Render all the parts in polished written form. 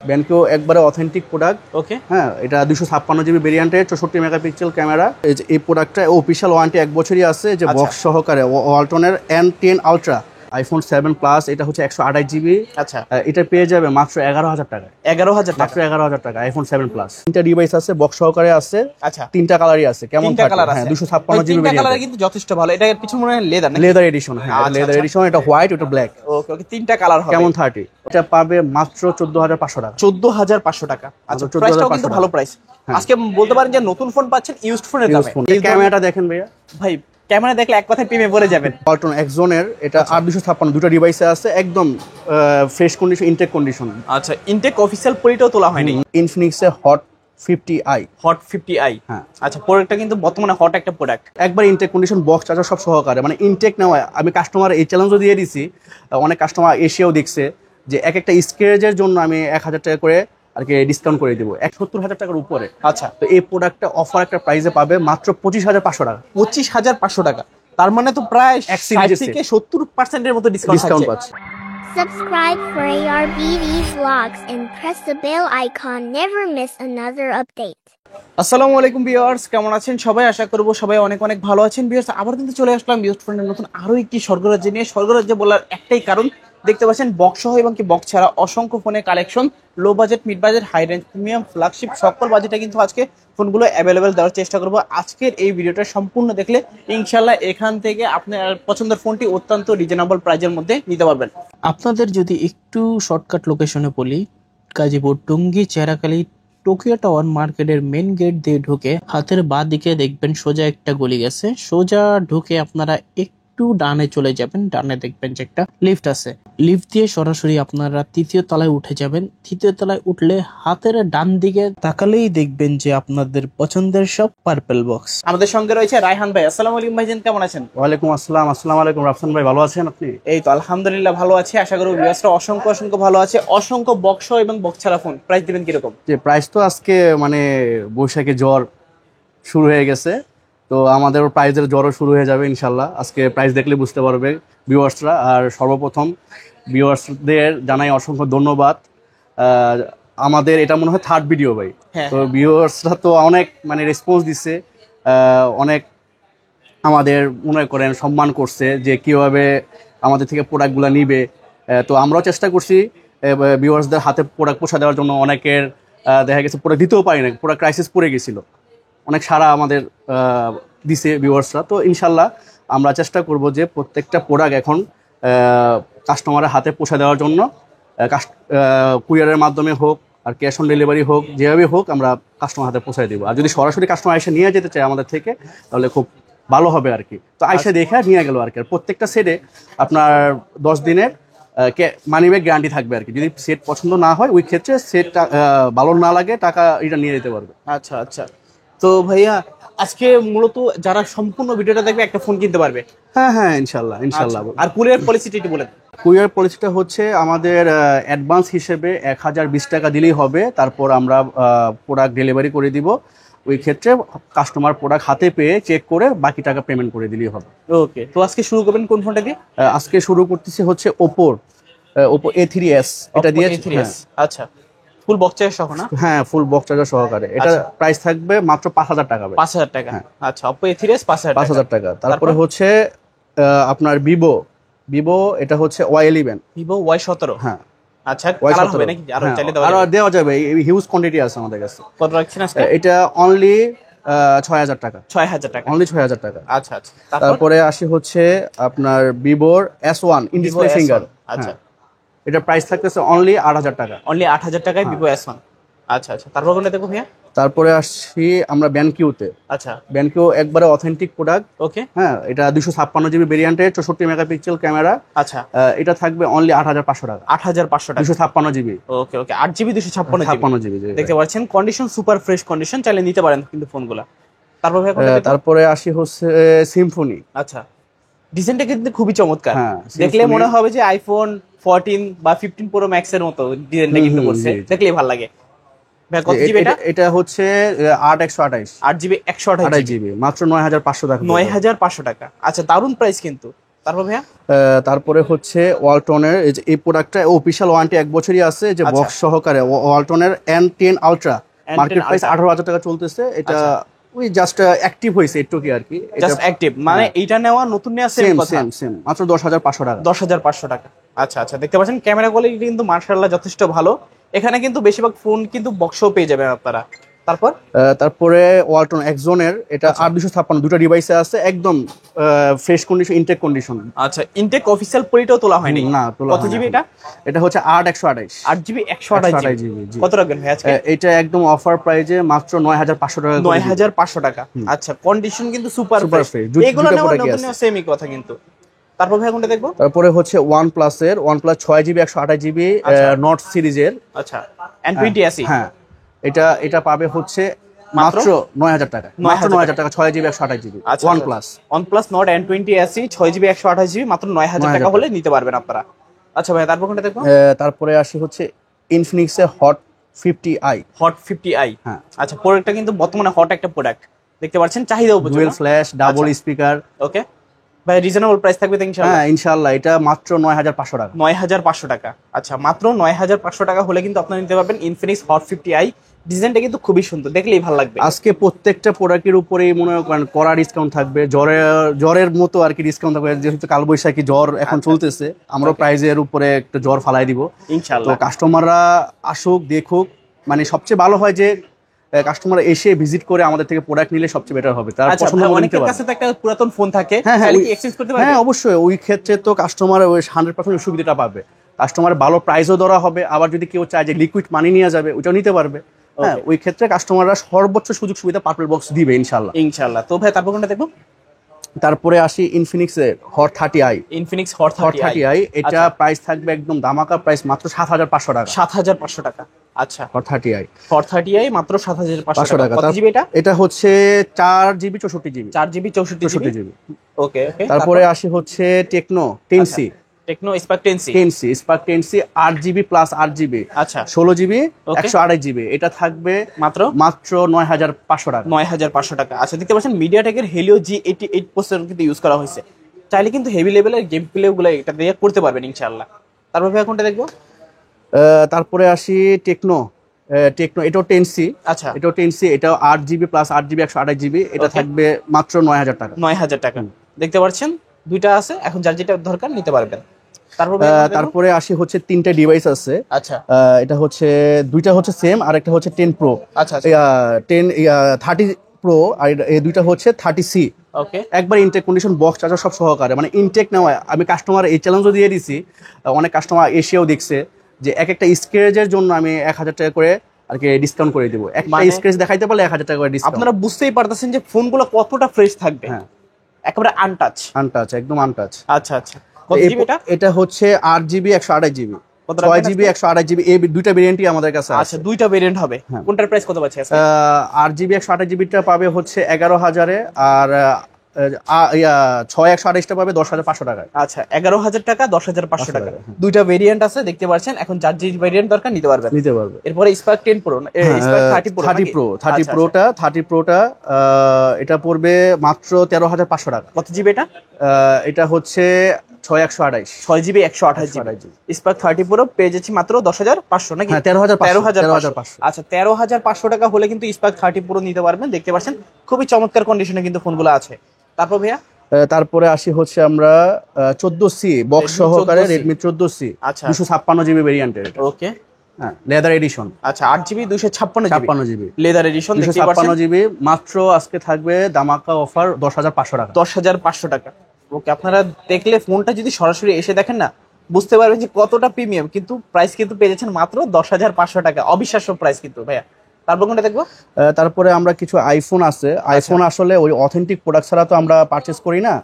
ব্যানকিউ একবারে authentic product. ওকে, হ্যাঁ, এটা 256 জিবি ভেরিয়েন্টের 64 মেগাপিক্সেল ক্যামেরা। এই প্রোডাক্টটা অফিসিয়াল ওয়ারেন্টি 1 বছরই আছে, যে বক্স সহকারে ওয়ালটনের N10 আলট্রা আইফোন 7 প্লাস। এটা হচ্ছে 128 জিবি। আচ্ছা, এটা পেয়ে যাবে মাত্র 11,000 টাকা। 11,000 মাত্র 11,000 টাকা আইফোন 7 প্লাস। তিনটা ডিভাইস আছে, বক্স সহকারে আছে। আচ্ছা, তিনটা কালারই আছে। কেমন তিনটা কালার আছে? 256 জিবি তিনটা কালার কিন্তু যথেষ্ট ভালো। এটা কিছু মনে হয় লেদার, নাকি লেদার এডিশন? হ্যাঁ, লেদার এডিশন। এটা হোয়াইট, ওটা ব্ল্যাক। ওকে ওকে, তিনটা কালার হবে। কেমন 30? এটা পাবে মাত্র 14,500 টাকা। 14,500 টাকা। আচ্ছা, প্রাইসটাও কিন্তু ভালো প্রাইস। আজকে বলতে পারেন যে নতুন ফোন পাচ্ছেন ইউজড ফোনের দামে। এই ক্যামেরাটা দেখেন ভাইয়া, ভাই ক্যামেরা দেখলে এক কথায় প্রেমে পড়ে যাবেন। ওয়ালটন এক্সজনের এটা 8256 দুটো ডিভাইসে আছে, একদম ফ্রেশ কন্ডিশন, ইনটেক কন্ডিশন। আচ্ছা, ইনটেক অফিশিয়াল পরিটাও তোলা হয়নি। ইনফিনিক্সে হট 50i। হট 50i, হ্যাঁ। আচ্ছা, প্রোডাক্টটা কিন্তু বর্তমানে হট একটা প্রোডাক্ট। একবার ইনটেক কন্ডিশন, বক্স চার্জার সব সহকারে, মানে ইনটেক নেওয়া। আমি কাস্টমার এই চ্যালেঞ্জও দিয়ে দিছি, অনেক কাস্টমার এসেও দেখছে যে এক একটা স্ক্রেচের জন্য আমি 1,000 টাকা করে আর কি ডিসকাউন্ট করে দিব, 70,000 টাকার উপরে। আচ্ছা, তো এই প্রোডাক্টটা অফার একটা প্রাইসে পাবে মাত্র 25,500 টাকা। 25,500 টাকা, তার মানে তো প্রায় 60 থেকে 70% এর মতো ডিসকাউন্ট পাচ্ছে। Subscribe for ARBV vlogs and press the bell icon. Never miss another update. আসসালামু আলাইকুম ভিউয়ার্স, কেমন আছেন সবাই? আশা করব সবাই অনেক অনেক ভালো আছেন। ভিউয়ার্স, আবার কিন্তু চলে আসলাম ইউজড ফোনের নতুন আরো একটি স্বর্গরাজ্য নিয়ে। স্বর্গরাজ্য বলার একটাই কারণ, দেখতে পাচ্ছেন বক্স সহ এবং কি বক্স ছাড়া অসংখ্য ফোনের collection. Low budget, mid budget, high range, premium, flagship সকল বাজেটে কিন্তু আজকে ফোনগুলো অ্যাভেলেবেল দেওয়ার চেষ্টা করব। আজকের এই ভিডিওটা সম্পূর্ণ দেখলে ইনশাল্লাহ এখান থেকে আপনার পছন্দের ফোনটি অত্যন্ত রিজনেবল প্রাইজের মধ্যে নিতে পারবেন। আপনাদের যদি একটু শর্টকাট লোকেশনে বলি, গাজীপুর টঙ্গী চেরাকালী টোকিও টাওয়ার মার্কেটের মেন গেট দিয়ে ঢুকে হাতের বাঁ দিকে দেখবেন সোজা একটা গলি গেছে। সোজা ঢুকে আপনারা একটু ডানে চলে যাবেন, ডানে দেখবেন যে একটা লিফট আছে। লিফট দিয়ে সরাসরি আপনারা 3য় তলায় উঠে যাবেন। 3য় তলায় উঠলে হাতের ডান দিকে তাকালেই দেখবেন যে আপনাদের পছন্দের সব পার্পল বক্স। আমাদের সঙ্গে রয়েছে রায়হান ভাই। আসসালামু আলাইকুম ভাইজান, কেমন আছেন? ওয়ালাইকুম আসসালাম। আসসালামু আলাইকুম রাফসান ভাই, ভালো আছেন আপনি? এই তো আলহামদুলিল্লাহ ভালো আছি। আশা করি ভিউয়ার্সরা অসংখ্য অসংখ্য ভালো আছে। অসংখ্য বক্স এবং বক্স ছাড়া ফোন প্রাইস দিবেন কিরকম? যে প্রাইস তো আজকে মানে বৈশাখে জ্বর শুরু হয়ে গেছে, তো আমাদের প্রাইজের জ্বরও শুরু হয়ে যাবে ইনশাল্লাহ। আজকে প্রাইস দেখলে বুঝতে পারবে ভিউয়ার্সরা। আর সর্বপ্রথম ভিউয়ার্সদের জানাই অসংখ্য ধন্যবাদ। আমাদের এটা মনে হয় 3rd ভিডিও ভাই। তো ভিউয়ার্সরা তো অনেক মানে রেসপন্স দিচ্ছে, অনেক আমাদের মনে করেন সম্মান করছে যে কীভাবে আমাদের থেকে প্রোডাক্টগুলো নিবে। তো আমরাও চেষ্টা করছি ভিউয়ার্সদের হাতে প্রোডাক্ট পৌঁছে দেওয়ার জন্য। অনেকের দেখা গেছে প্রোডাক্ট দিতেও পারি না, প্রোডাক্ট ক্রাইসিস পড়ে গেছিলো, অনেক সারা আমাদের দিছে ভিউয়ার্সরা। তো ইনশাল্লাহ আমরা চেষ্টা করব যে প্রত্যেকটা প্রোডাক্ট এখন কাস্টমারের হাতে পৌঁছে দেওয়ার জন্য, কুরিয়ারের মাধ্যমে হোক আর ক্যাশ অন ডেলিভারি হোক, যেভাবে হোক আমরা কাস্টমার হাতে পৌঁছে দেবো। আর যদি সরাসরি কাস্টমার এসে নিয়ে যেতে চায় আমাদের থেকে, তাহলে খুব ভালো হবে আর কি। তো আইসা দেখে নিয়ে গেল আর কি। আর প্রত্যেকটা সেটে আপনার 10 দিনের মানি ব্যাক গ্যারান্টি থাকবে আর কি। যদি সেট পছন্দ না হয় ওই ক্ষেত্রে সেটটা ভালো না লাগে টাকা এটা নিয়ে যেতে পারবে। আচ্ছা আচ্ছা, তো ভাইয়া আজকে মূলত যারা সম্পূর্ণ ভিডিওটা দেখবে একটা ফোন কিনতে পারবে? হ্যাঁ হ্যাঁ, ইনশাল্লাহ ইনশাল্লাহ। আর কুরিয়ার পলিসিটি একটু বলেন। কুরিয়ার পলিসিটা হচ্ছে আমাদের অ্যাডভান্স হিসেবে 1020 টাকা দিলেই হবে, তারপর আমরা প্রোডাক্ট ডেলিভারি করে দিব। ওই ক্ষেত্রে কাস্টমার প্রোডাক্ট হাতে পেয়ে চেক করে বাকি টাকা পেমেন্ট করে দিলেই হবে। ওকে, তো আজকে শুরু করবেন কোন ফোনটা দিয়ে? আজকে শুরু করতেছি হচ্ছে ওপো A3s। এটা দিয়ে আচ্ছা, ফুল বক্স চার্জার সহ না? হ্যাঁ, ফুল বক্স চার্জার সহকারে। এটা প্রাইস থাকবে মাত্র 5,000 টাকা। 5,000 টাকা? আচ্ছা, Oppo A3s 5,000 টাকা। তারপরে হচ্ছে আপনার ভিভো এটা হচ্ছে Y11, ভিভো Y17। হ্যাঁ, আচ্ছা, কালার হবে নাকি? আরো চাইলে দেওয়া যাবে, হিউজ কোয়ান্টিটি আছে আমাদের কাছে। কত রাখছেন আজকে? এটা অনলি 6,000 টাকা। 6,000 টাকা, অনলি 6,000 টাকা। আচ্ছা আচ্ছা। তারপরে আসি হচ্ছে আপনার ভিভোর S1 ইন ডিসপ্লে ফিঙ্গার। আচ্ছা, এটা প্রাইস থাকতেছে অনলি 8,000 টাকা। অনলি 8,000 টাকায় ভিভো S1। আচ্ছা আচ্ছা, তারপর কোনটা দেখো ভাইয়া? তারপরে আসছি আমরা ব্যানকিউতে। আচ্ছা, ব্যানকিউ একবারে অথেন্টিক প্রোডাক্ট। ওকে, হ্যাঁ, এটা 256 জিবি ভেরিয়েন্টের 64 মেগাপিক্সেল ক্যামেরা। আচ্ছা, এটা থাকবে অনলি 8,500 টাকা। 8,500 টাকা, 256 জিবি। ওকে ওকে, 8 GB 256 জিবি। দেখতে পাচ্ছেন কন্ডিশন সুপার ফ্রেশ কন্ডিশন, চাইলে নিতে পারেন কিন্তু ফোনগুলা। তারপর ভাইয়া কোনটা দেখো? তারপরে আসি হচ্ছে সিম্ফনি। আচ্ছা, ডিজাইনটা কিন্তু খুবই চমৎকার। হ্যাঁ, দেখলে মনে হবে যে আইফোন 14 বা 15 প্রো ম্যাক্স এর মতো ডিজাইনটা কিন্তু করছে, দেখলেই ভালো লাগে। ভাই কত জিবি এটা? এটা হচ্ছে 8 GB 128 8 GB 128 জিবি, মাত্র 9,500 টাকা। 9,500 টাকা। আচ্ছা, দারুন প্রাইস কিন্তু। তারপর ভাইয়া তারপরে হচ্ছে ওয়ালটনের এই প্রোডাক্টটা অফিশিয়াল ওয়ারেন্টি 1 বছরই আছে, যে আচ্ছা। বক্স সহকারে ওয়ালটনের N10 ultra, N10 market price Ultra। 18,000 টাকা চলতেছে। এটা ওই জাস্ট অ্যাক্টিভ হয়েছে একটু কি আর কি, জাস্ট অ্যাক্টিভ, মানে এইটা নেওয়া নতুন নেওয়া সেম সেম কথা, সেম সেম মাত্র 10,500 টাকা। 10,500 টাকা। আচ্ছা আচ্ছা, দেখতে পাচ্ছেন ক্যামেরা কোয়ালিটি কিন্তু মার্শাল্লাহ যথেষ্ট ভালো। এখানে কিন্তু বেশিরভাগ ফোন কিন্তু বক্সও পেয়ে যাবেন আপনারা। তারপরে ওয়ালটন এক্সজনের এটা আচ্ছা। 856 দুটো ডিভাইসে আছে, একদম ফ্রেশ কন্ডিশন, ইনটেক কন্ডিশন। আচ্ছা, ইনটেক অফিসিয়াল পরিটাও তোলা হয়নি না, তোলা কত হয়নি জিবি এখনো। এটা? এটা হচ্ছে 8/128 8 GB 128 GB। জি। কত রাখবেন ভাই আজকে? এটা একদম অফার প্রাইজে মাত্র 9,500 টাকা করে দিবেন। 9,500 টাকা। আচ্ছা, কন্ডিশন কিন্তু সুপার Super ফ্রেশ। fresh। এগুলো দুটো নেওয়া product নতুন আছে। নেওয়া সেমই কথা কিন্তু। তারপর ভাই কোনটা দেখবো? তারপরে হচ্ছে OnePlus এর OnePlus 6GB 128GB আচ্ছা। নট সিরিজের। আচ্ছা, N20 SE। হ্যাঁ, এটা পাবে হচ্ছে মাত্র মাত্র 9,000 টাকা। মাত্র 9,000 9,000 টাকা 6GB 128GB আচ্ছা, OnePlus। OnePlus Nord N20 SE 6GB 128GB মাত্র 9,000 টাকা 9,000 হলে নিতে পারবেন আপনারা। আচ্ছা ভাই, তারপর কোনটা দেখবো? তারপরে আসি হচ্ছে Infinix এর Hot 50i। Hot 50i। হ্যাঁ। আচ্ছা, প্রোডাক্টটা কিন্তু বর্তমানে হট একটা প্রোডাক্ট, দেখতে পাচ্ছেন চাহিদা উপযোগী। ডুয়েল ফ্ল্যাশ, ডাবল আচ্ছা। স্পিকার। ওকে ভাই, রিজনেবল প্রাইস থাকবে তো ইনশাআল্লাহ? হ্যাঁ ইনশাআল্লাহ, এটা মাত্র 9,500 টাকা। 9,500 টাকা। আচ্ছা, মাত্র 9,500 টাকা হলে কিন্তু আপনারা নিতে পারবেন ইনফিনিক্স হট 50i। ডিজাইনটা কিন্তু খুবই সুন্দর, দেখলেই ভালো লাগবে। আজকে প্রত্যেকটা প্রোডাক্টের উপরেই মনে করেন কড়া ডিসকাউন্ট থাকবে, জ্বরের মতো আর কি ডিসকাউন্ট থাকবে, যেহেতু কালবৈশাখী জ্বর এখন চলতেছে, আমরা প্রাইজের উপরে একটা জ্বর ফালাই দিব। তো ইনশাআল্লাহ। কাস্টমাররা আসুক, দেখুক, মানে সবচেয়ে ভালো হয় যে কাস্টমার এসে ভিজিট করে আমাদের থেকে প্রোডাক্ট নিলে সবচেয়ে বেটার হবে, তার আচ্ছা পছন্দ ভাই, মতো নিতে অনেকের পারবে। কাছে তো একটা পুরাতন ফোন থাকে, হ্যাঁ, চাইলে কি ওই- এক্সচেঞ্জ করতে পারবে? হ্যাঁ অবশ্যই, ওই ক্ষেত্রে তো কাস্টমার ওই 100% সুবিধাটা পাবে। কাস্টমার ভালো প্রাইসও ধরা হবে, আবার যদি কেউ চায় যে লিকুইড মানি নিয়ে যাবে, ওটাও নিতে পারবে। হ্যাঁ, ওই ক্ষেত্রে কাস্টমাররা সর্বোচ্চ সুযোগ সুবিধা পার্পল বক্স দিবে ইনশাআল্লাহ। ইনশাআল্লাহ। তো ভাই তারপর কোনটা দেখবো? তারপরে আসি ইনফিনিক্স এর hot 30i। Infinix hot hot 30i। 30i এটা প্রাইস থাকবে একদম ধামাকা প্রাইস, মাত্র 7,500 টাকা। 7,500 টাকা। আচ্ছা, হট 30i হট 30i মাত্র 7,500 টাকা। কত তার- জিবি এটা? এটা হচ্ছে 4GB 64GB 4GB 64GB। ওকে ওকে। তারপরে আসি হচ্ছে Tecno 10C। Tecno Spark 10C। 10C Spark 10C 8GB plus 8GB আচ্ছা, 16GB Okay. 128GB এটা থাকবে মাত্র মাত্র 9,500 টাকা। 9,500 টাকা। আচ্ছা, দেখতে পাচ্ছেন মিডিয়াটেকের হেলিও G88 প্রসেসর কিন্তু ইউজ করা হয়েছে। চাইলে কিন্তু হেভি লেভেলের গেম প্লে গুলো এটা দিয়ে করতে পারবেন ইনশাআল্লাহ। তারপর ভাই কোনটা দেখবো? তারপরে আসি টেকনো এটাও 10C। আচ্ছা, এটাও 10C, এটাও 8GB প্লাস 8GB 128GB এটা Okay. থাকবে মাত্র 9,000 টাকা। 9,000 টাকা। দেখতে পাচ্ছেন দুইটা আছে, এখন যার যেটা দরকার নিতে পারবেন। তারপর ভাই কোনটা দেখবো? তারপরে আসি হচ্ছে 3টা ডিভাইস আছে। আচ্ছা এটা হচ্ছে দুইটা হচ্ছে সেম, আর একটা হচ্ছে 10 Pro, আচ্ছা 10 30 Pro, আর এই দুইটা হচ্ছে 30C। ওকে। একবার ইনটেক কন্ডিশন বক্স চার্জার সব সহকারে, মানে ইনটেক নেওয়া। আমি কাস্টমার এই চ্যালেঞ্জও দিয়ে দিছি, অনেক কাস্টমার এসেও দেখছে যে এক একটা স্ক্রেচের জন্য আমি 1,000 টাকা করে আর কি ডিসকাউন্ট করে দিব। একটা মানে- স্ক্রেচ দেখাইতে পারলে 1,000 টাকা করে ডিসকাউন্ট। আপনারা বুঝতেই পারতেছেন যে ফোনগুলো কতটা ফ্রেশ থাকবে। হ্যাঁ, একেবারে আনটাচ। আনটাচ, একদম আনটাচ। আচ্ছা আচ্ছা, কত জিবি এটা? এটা হচ্ছে 8GB 128GB কত রাখবেন 6GB 128GB এই দুইটা ভেরিয়েন্টই আমাদের কাছে আছে। আচ্ছা, দুইটা ভেরিয়েন্ট হবে। হ্যাঁ। কোনটার প্রাইস কত পাচ্ছি আজকে? 8GB 128GBটা পাবে হচ্ছে 11,000-এ, আর 6/128টা পাবে 10,500 টাকায়। আচ্ছা, 11,000 টাকা 10,500 টাকা। টাকা, হ্যাঁ। দুইটা ভেরিয়েন্ট আছে, দেখতে পাচ্ছেন। এখন যার যে ভেরিয়েন্ট দরকার নিতে পারবেন। নিতে পারবে। এরপরে স্পার্ক 10 প্রো, স্পার্ক 30 প্রো, 30 প্রোটা এটা পড়বে মাত্র 13,500 টাকা। কত জিবি এটা? এটা হচ্ছে 6/128 6GB 128GB। স্পার্ক 30 প্রো পেয়ে যাচ্ছি মাত্র 10,500 নাকি? হ্যাঁ, 13,500 13,500। আচ্ছা, 13,500 টাকা হলে কিন্তু স্পার্ক 30 প্রো নিতে পারবেন। দেখতে পাচ্ছেন খুবই চমৎকার কন্ডিশনে কিন্তু ফোনগুলো আছে। তারপর ভাইয়া তারপরে আসি হচ্ছে আমরা 14C বক্স Redmi সহকারে 14C রেডমি 14C আচ্ছা। 256GB ভেরিয়েন্টের। ওকে। হ্যাঁ, লেদার এডিশন। আচ্ছা, 8GB 256GB 56GB leather addition, দেখতে পাচ্ছেন 256GB মাত্র আজকে থাকবে ধামাকা অফার 10,500 টাকা। 10,500 টাকা। ওকে, আপনারা দেখলে ফোনটা যদি সরাসরি এসে দেখেন না, বুঝতে পারবেন যে কতটা প্রিমিয়াম, কিন্তু প্রাইস কিন্তু পেয়ে যাচ্ছেন মাত্র 10,500 টাকা। অবিশ্বাস্য প্রাইস কিন্তু ভাইয়া। তারপর কোনটা দেখবো? তারপরে আমরা কিছু আইফোন আছে। আইফোন আসলে ওই অথেন্টিক প্রোডাক্ট ছাড়া তো আমরা পারচেজ করি না,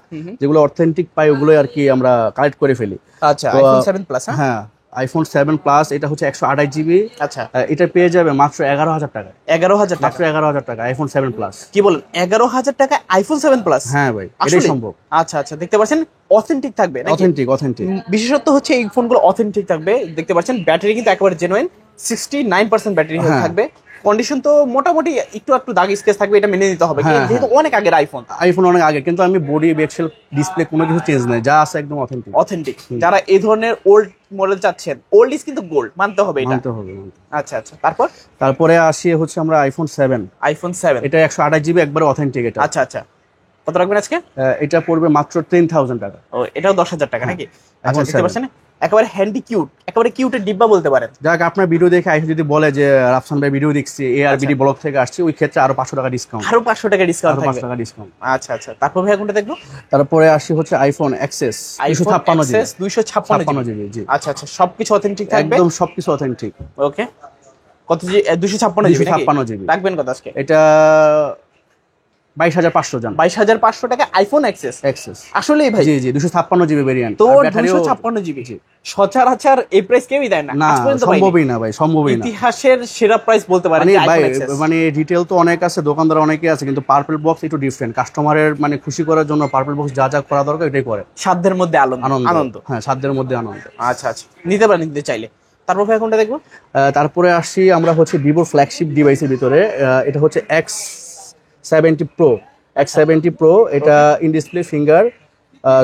যেগুলো অথেন্টিক পাই ওগুলো আর কি আমরা কালেক্ট করে ফেলি। আচ্ছা, তো, আইফোন 7 প্লাস। হ্যাঁ, আইফোন 7 প্লাস এটা হচ্ছে 128GB। আচ্ছা, এটা পেয়ে যাবে মাত্র 11,000 টাকা। 11,000 টাকা। মাত্র 11,000 টাকা আইফোন 7 প্লাস। কি বলেন, 11,000 টাকা আইফোন 7 প্লাস? হ্যাঁ ভাই, এটাই আসলে সম্ভব। আচ্ছা আচ্ছা, দেখতে পাচ্ছেন অথেন্টিক থাকবে নাকি? অথেন্টিক বিশেষত্ব হচ্ছে এই ফোনগুলো অথেন্টিক থাকবে। দেখতে পাচ্ছেন ব্যাটারি কিন্তু একেবারে জেনুইন, 69% ব্যাটারি হ্যাঁ। থাকবে। কন্ডিশন তো মোটামুটি একটু দাগ স্কেচ থাকবে, এটা মেনে নিতে হবে, হ্যাঁ, যেহেতু অনেক আগের আইফোন। আইফোন অনেক আগে, কিন্তু আমি বডি বেক্সেল ডিসপ্লে কোনো কিছু চেঞ্জ নাই, যা আছে একদম অথেন্টিক। অথেন্টিক। যারা এই ধরনের ওল্ড মডেল চাচ্ছেন, ওল্ড ইজ কিন্তু গোল্ড, মানতে হবে এটা। মানতে হবে। আচ্ছা আচ্ছা, তারপরে আসি হচ্ছে আমরা আইফোন 7। আইফোন 7 এটা 128 জিবি একবারে অথেন্টিক এটা। আচ্ছা আচ্ছা, কত রাখবেন আজকে? এটা পড়বে মাত্র 10,000 টাকা। ও, এটাও 10,000 টাকা নাকি? আচ্ছা, iPhone দেখতে 7 পাচ্ছেন একেবারে হ্যান্ডি কিউট, একেবারে কিউটের ডিব্বা বলতে পারেন। যাক, আপনার ভিডিও দেখে আইসা যদি বলে যে রাফসান ভাই ভিডিও দেখছি, ARBD ব্লগ থেকে আসছি, ওই ক্ষেত্রে আরো 500 টাকা ডিসকাউন্ট। আরো 500 টাকা ডিসকাউন্ট আরো থাকবে। 500 টাকা ডিসকাউন্ট। আচ্ছা আচ্ছা, তারপর ভাই কোনটা দেখবো? তারপরে আসি হচ্ছে আইফোন এক্সএস 256 জিবি। 256 জিবি, জি। আচ্ছা আচ্ছা, সবকিছু অথেন্টিক থাকবে, একদম সবকিছু অথেন্টিক। ওকে। কত জি? 256 জিবি। 256 জিবি রাখবেন কত আজকে? এটা 22,500 জান। 22,500 টাকা আইফোন এক্সএস। আসলেই ভাই? জি জি, 256 জিবি ভেরিয়েন্ট। তো 256 জিবি সচরাচর এই প্রাইস কেউই দেয় না না, আজ পর্যন্ত। সম্ভবই না ভাই, সম্ভবই না। ইতিহাসের সেরা প্রাইস বলতে পারেন মানে ভাই, আইফোন এক্সএস। মানে রিটেল তো অনেক আছে, দোকানদার অনেকে আছে, কিন্তু পার্পল বক্স একটু ডিফারেন্ট। কাস্টমারের মানে খুশি করার জন্য পার্পল বক্স যা যা করা দরকার এটাই করে। সাধ্যের মধ্যে আনন্দ। হ্যাঁ, সাধ্যের মধ্যে আনন্দ। আচ্ছা আচ্ছা, নিতে পারেন নিতে চাইলে। তারপর ভাই কোনটা দেখবো? তারপরে আসি আমরা হচ্ছে ভিভোর ফ্ল্যাগশিপ ডিভাইসের ভিতরে। এটা হচ্ছে X70 Pro। X70 Pro এটা in display finger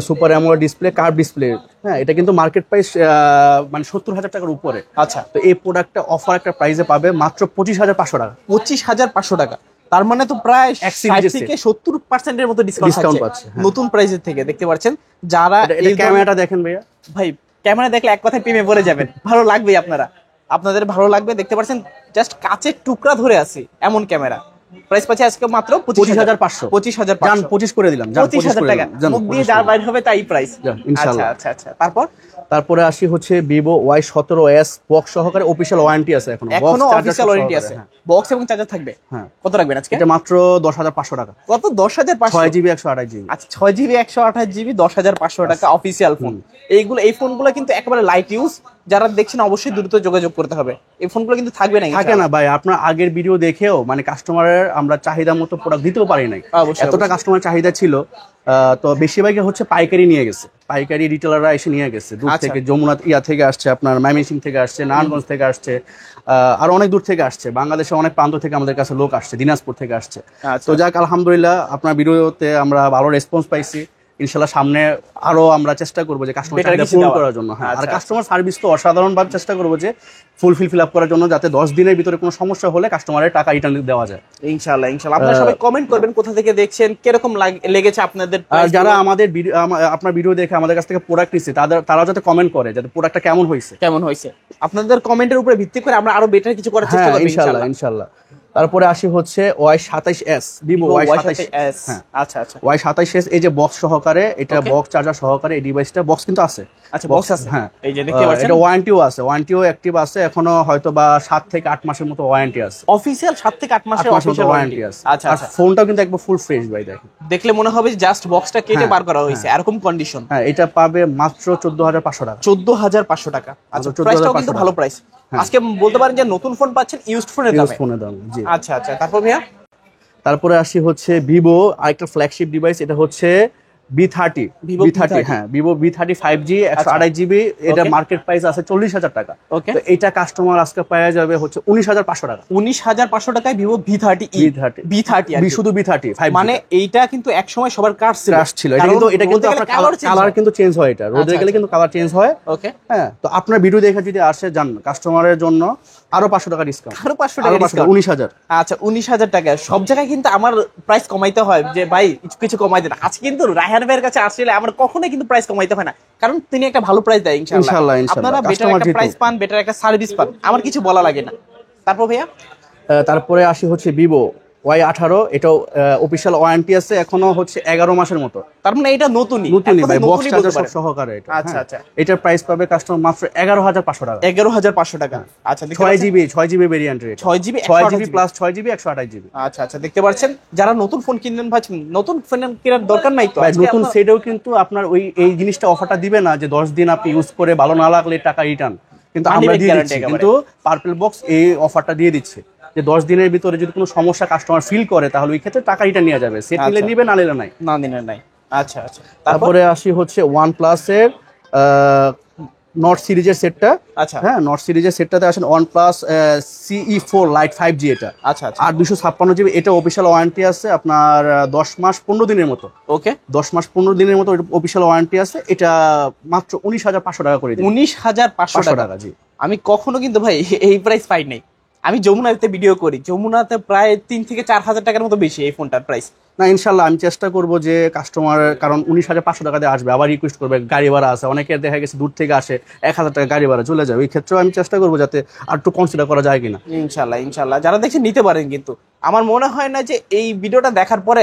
super AMOLED display, curve display. হ্যাঁ, এটা কিন্তু মার্কেট প্রাইস মানে 70,000 টাকার উপরে। আচ্ছা, তো এই প্রোডাক্টটা অফার একটা প্রাইসে পাবে মাত্র 25,500 টাকা। 25,500 টাকা, তার মানে তো প্রায় 60 থেকে 70% এর মতো ডিসকাউন্ট পাচ্ছে নতুন প্রাইসের থেকে। দেখতে পাচ্ছেন যারা এটা ক্যামেরাটা দেখেন ভাইয়া, ভাই ক্যামেরা দেখলে এক কথায় প্রেমে পড়ে যাবেন, ভালো লাগবে আপনাদের ভালো লাগবে। দেখতে পাচ্ছেন জাস্ট কাচের টুকরা ধরে আছে এমন ক্যামেরা। প্রাইস পাচ্ছে আজকে মাত্র 25,500। 25,500 জান 25 করে দিলাম, জান 25,000 টাকা। মুখ দিয়ে যার বাইর হবে তাই প্রাইস, ইনশাআল্লাহ। আচ্ছা আচ্ছা আচ্ছা, তারপরে আসি হচ্ছে ভিভো Y17s বক্স সহকারে অফিশিয়াল ওয়ারেন্টি আছে এখনো অফিশিয়াল ওয়ারেন্টি আছে, বক্স এবং চার্জার থাকবে। হ্যাঁ, কত রাখবেন আজকে? এটা মাত্র 10,500 টাকা। কত? 10,500? 6GB 128 GB. আচ্ছা, 6GB 128 জিবি 10,500 টাকা অফিশিয়াল ফোন। এই ফোনগুলো কিন্তু একেবারে লাইট ইউজ, যারা দেখছেন অবশ্যই দ্রুত যোগাযোগ করতে হবে। এই ফোনগুলো কিন্তু থাকবে না, থাকে না ভাই। আপনার আগের ভিডিও দেখেও মানে কাস্টমারের আমরা চাহিদা মতো প্রোডাক্ট দিতেও পারি নাই, এতটা কাস্টমার চাহিদা ছিল। তো বেশিরভাগই হচ্ছে পাইকারি নিয়ে গেছে, পাইকারি রিটেলাররা এসে নিয়ে গেছে দূর থেকে, যমুনা থেকে আসছে, আপনার ময়মনসিংহ থেকে আসছে, নারায়ণগঞ্জ থেকে আসছে, আর অনেক দূর থেকে আসছে, বাংলাদেশের অনেক প্রান্ত থেকে আমাদের কাছে লোক আসছে, দিনাজপুর থেকে আসছে। তো যাক, আলহামদুলিল্লাহ আপনার ভিডিওতে আমরা ভালো রেসপন্স পাইছি। ইনশাল্লাহ সামনে আরো আমরা চেষ্টা করবো যে কাস্টমার পূরণ করার জন্য। হ্যাঁ, আর কাস্টমার সার্ভিস তো অসাধারণভাবে চেষ্টা করবো যে ফিল আপ করার জন্য, যাতে 10 দিনের ভিতরে কোনো সমস্যা হলে কাস্টমারের টাকা রিটার্ন দেওয়া যায়। ইনশাআল্লাহ ইনশাআল্লাহ। আপনারা সবাই কমেন্ট করবেন কোথা থেকে দেখছেন, কিরকম লেগেছে আপনাদের। আর যারা আমাদের আপনার ভিডিও দেখে আমাদের কাছ থেকে প্রোডাক্ট নিচ্ছে, তারাও যাতে কমেন্ট করে যাতে প্রোডাক্টটা কেমন হয়েছে। আপনাদের কমেন্টের উপরে ভিত্তি করে আমরা আরো বেটার কিছু করার চেষ্টা করব ইনশাআল্লাহ। তারপরে আসি হচ্ছে Y27s, ভিভো Y27s। আচ্ছা আচ্ছা, Y27s এই যে বক্স সহকারে, এটা বক্স চার্জার সহকারে এই ডিভাইসটা, বক্স কিন্তু আছে। আচ্ছা, বক্স আছে। হ্যাঁ, এই যে দেখতে পাচ্ছেন, এটা ওয়ারেন্টিও অ্যাক্টিভ আছে এখনো, হয়তো বা 7 থেকে 8 মাসের মতো ওয়ারেন্টি আছে। অফিশিয়াল 7 থেকে 8 মাসের অফিশিয়াল ওয়ারেন্টি আছে। আচ্ছা আচ্ছা, ফোনটাও কিন্তু একবার ফুল ফ্রেশ ভাই, দেখেন দেখলে মনে হবে জাস্ট বক্সটা কেটে বার করা হয়েছে, এরকম কন্ডিশন। হ্যাঁ, এটা পাবে মাত্র 14,500 টাকা। 14,500 টাকা। আচ্ছা, প্রাইসটাও কিন্তু ভালো প্রাইস। আজকে বলতে পারেন যে নতুন ফোন পাচ্ছেন ইউজড ফোনের দামে। জি, আচ্ছা আচ্ছা। তারপরে আসি হচ্ছে ভিভো আরেকটা ফ্ল্যাগশিপ ডিভাইস, এটা হচ্ছে B30। হ্যাঁ, ভিভো B30 5G 128 জিবি। এটা মার্কেট প্রাইস আছে 40,000 টাকা। তো এটা কাস্টমার আজকে পাওয়া যাবে হচ্ছে 19,500 টাকা। 19,500 টাকায় ভিভো B30 শুধু B30 মানে এইটা কিন্তু এক সময় সবার কার ছিল। এটা কিন্তু আপনার কালার কিন্তু চেঞ্জ হয়, এটা রোদে গেলে কিন্তু কালার চেঞ্জ হয়। ওকে, হ্যাঁ। তো আপনার ভিডিও দেখে যদি আসে যান, কাস্টমারের জন্য আরো 500 টাকা ডিসকাউন্ট। আরো 500 টাকা ডিসকাউন্ট, 19,000। আচ্ছা, 19,000 টাকা। সব জায়গায় কিন্তু আমার প্রাইস কমাইতে হয় যে ভাই কিছু কমাই দেন। আজকে কিন্তু রায়হান ভাইয়ের কাছে আসলে আমার কখনোই কিন্তু প্রাইস কমাইতে হয় না, কারণ তিনি একটা ভালো প্রাইস দেয়। ইনশাআল্লাহ আপনারা বেটার একটা প্রাইস পান, বেটার একটা সার্ভিস পান, আমার কিছু বলা লাগে না। তারপর ভাইয়া, তারপরে আসি হচ্ছে ভিভো Y18। এটাও অফিশিয়াল ওয়ারেন্টি আছে এখনো হচ্ছে 11 মাসের মতো। তার মানে এটা নতুনই ভাই, বক্স চার্জার সহকারে এটা। আচ্ছা আচ্ছা, এটার প্রাইস পাবে কাস্টমার মাত্র 11,500 টাকা। 11,500 টাকা। আচ্ছা, 6GB ভেরিয়েন্টের, 6GB প্লাস 6GB 128 জিবি। আচ্ছা আচ্ছা, দেখতে পাচ্ছেন যারা নতুন ফোন কিনবেন ভাবছেন, নতুন ফোন কেনার দরকার নাই তো। নতুন সেটেও কিন্তু আপনার এই জিনিসটা অফারটা দিবে না যে 10 দিন আপনি ইউজ করে ভালো না লাগলে টাকা রিটার্ন, কিন্তু আমরা দিয়ে দিচ্ছি। কিন্তু পার্পল বক্স এই অফারটা দিয়ে দিচ্ছে যে 10 দিনের ভিতরে যদি কোনো সমস্যা কাস্টমার ফিল করে, তাহলে ওই ক্ষেত্রে টাকা রিটার্ন নিয়ে যাবে। সেট নিলে নিবে, না নিলে নাই। আচ্ছা আচ্ছা, তারপরে আসি হচ্ছে OnePlus এর নট সিরিজের সেটটা। আচ্ছা হ্যাঁ, নট সিরিজের সেটটাতে আসেন OnePlus CE4 Lite 5G এটা। আচ্ছা আচ্ছা 8 256 GB, এটা অফিসিয়াল ওয়ারেন্টি আছে আপনার 10 মাস 15 দিনের মতো। ওকে 10 মাস 15 দিনের মতো অফিসিয়াল ওয়ারেন্টি আছে। এটা মাত্র 19,500 টাকা করে দিই। 19,500 500 টাকা। টাকা, জি। আমি কখনো কিন্তু ভাই এই প্রাইস পাই নাই। আমি যমুনাতে ভিডিও করি, যমুনাতে প্রায় 3 থেকে 4,000 টাকার মতো বেশি এই ফোনটার প্রাইস। না, ইনশাল্লাহ আমি চেষ্টা করব যে কাস্টমার, কারণ 19,500 টাকা দিয়ে আসবে, আবার রিকোয়েস্ট করবে, গাড়ি ভাড়া আছে, অনেকে দেখা গেছে দূর থেকে আসে, 1,000 টাকা গাড়ি ভাড়া চলে যাবে। এই ক্ষেত্রেও আমি চেষ্টা করবো যাতে আর একটু কনসিডার করা যায় কিনা। ইনশাল্লাহ ইনশাল্লাহ, যারা দেখছেন নিতে পারেন, কিন্তু আমার মনে হয় না যে এই ভিডিওটা দেখার পরে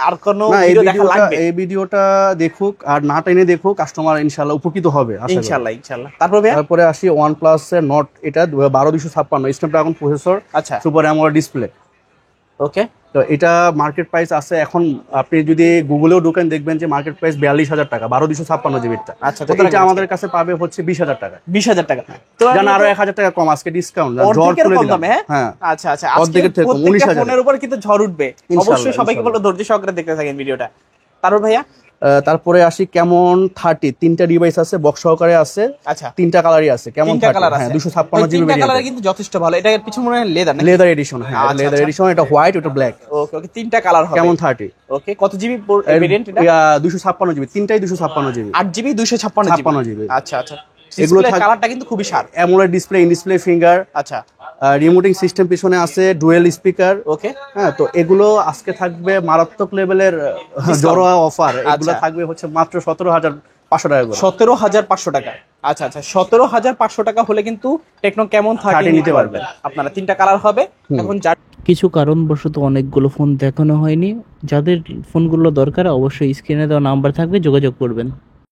আর কোনো না, ভিডিও দেখা লাগবে। এই ভিডিওটা দেখুক আর না টেনে দেখুক, কাস্টমার ইনশাল্লাহ উপকৃত হবে আশা করি। ইনশাল্লাহ ইনশাল্লাহ। তারপর ভাইয়া তারপরে আসি OnePlus এর নট, এটা 12256 স্ন্যাপড্রাগন প্রসেসর, আচ্ছা সুপার অ্যামোলেড ডিসপ্লে। ওকে তো এটা মার্কেট প্রাইস আছে এখন, আপনি যদি গুগলেও ঢুকেন দেখবেন যে মার্কেট প্রাইস 42,000 টাকা 12256 জিবিটা। আচ্ছা, তো কত টাকা এটা আমাদের কাছে পাবে হচ্ছে 20,000 টাকা। 20,000 টাকা। তো জান আরো 1,000 টাকা কম আজকে ডিসকাউন্ট, ঝড় অর্ধেকের তুলে কম দিলাম। দামে, হ্যাঁ আচ্ছা আচ্ছা। আজকে অর্ধেকের থেকে কম, প্রত্যেকটা 19,000 ফোনের উপর কিন্তু ঝড় উঠবে। ইনশাআল্লাহ, অবশ্যই সবাইকে বলবো ধৈর্য সহকারে দেখতে থাকেন ভিডিওটা। তারপর ভাইয়া তারপরে আসি কেমন 30, 3টা ডিভাইস আছে, বক্স সহকারে আছে, আচ্ছা 3টা কালারই আছে। কেমন 3টা কালার আছে, 256 জিবি তিনটা কালারে কিন্তু যথেষ্ট ভালো। এটা পিছনে মনে হয় লেদার নাকি? Leather addition. হ্যাঁ, আচ্ছা, লেদার আচ্ছা। এডিশন, এটা হোয়াইট, ওটা ব্ল্যাক। ওকে ওকে, 3টা কালার হবে। কেমন 30? ওকে, কত জিবি ভেরিয়েন্ট এটা? 256 জিবি, তিনটাই 256 জিবি। 8 GB 256 GB. আচ্ছা আচ্ছা। এগুলো এগুলো কালারটা কিন্তু খুবই sharp. AMOLED display, in display finger, আচ্ছা রিমোটিং সিস্টেম পিছনে আছে, ডুয়েল স্পিকার। ওকে হ্যাঁ, তো এগুলো আজকে থাকবে মারাত্মক লেভেলের জড়োয়া অফার। এগুলো আচ্ছা। থাকবে হচ্ছে মাত্র 17,500 টাকা করে। 17,500 টাকা। আচ্ছা আচ্ছা, 17,500 টাকা হলে কিন্তু টেকনো কেমন 30 নিতে পারবেন আপনারা। 3টা কালার হবে। এখন কিছু কারণবশত অনেকগুলো ফোন দেখানো হয়নি। যাদের ফোনগুলো দরকার অবশ্যই স্ক্রিনে দেওয়া নাম্বার থাকবে, যোগাযোগ করবেন।